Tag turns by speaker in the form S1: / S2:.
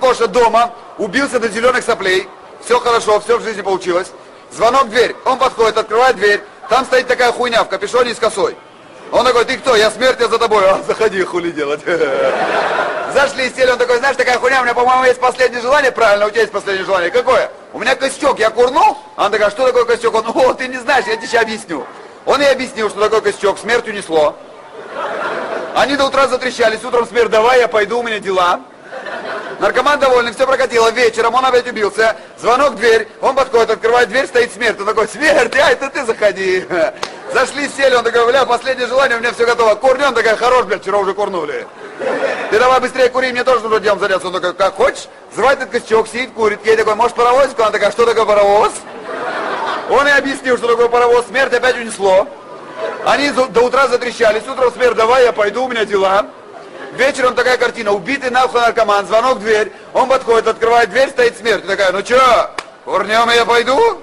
S1: Маркоша дома, убился до зеленых соплей, все хорошо, все в жизни получилось. Звонок в дверь, он подходит, открывает дверь, там стоит такая хуйня в капюшоне и с косой. Он такой, ты кто? Я смерть, я за тобой. А, заходи, хули делать. Зашли, сели, он такой, знаешь, такая хуйня, у меня, по-моему, есть последнее желание. Правильно, у тебя есть последнее желание. Какое? У меня костек, я курнул. А он такой, что такое костек? Он, о, ты не знаешь, я тебе сейчас объясню. Он ей объяснил, что такое костек, смерть унесло. Они до утра затрещались, утром смерть, давай, я пойду, у меня дела. Наркоман довольный, все прокатило, вечером он опять убился, звонок в дверь, он подходит, открывает дверь, стоит смерть, он такой, смерть, ай, это ты заходи. Зашли, сели, он такой, бля, последнее желание, у меня все готово, курни, он такой, хорош, блядь, вчера уже курнули. Ты давай быстрее кури, мне тоже нужно делом заняться. Он такой, как хочешь, взрывает этот костек, сидит, курит, ей такой, может паровозик? Она такая, что такое паровоз? Он и объяснил, что такое паровоз, смерть опять унесло. Они до утра затрещались, утром смерть, давай, я пойду, у меня дела. Вечером такая картина, убитый нахуй наркоман, звонок в дверь, он подходит, открывает дверь, стоит смерть. И такая, ну чё, курнем, я пойду?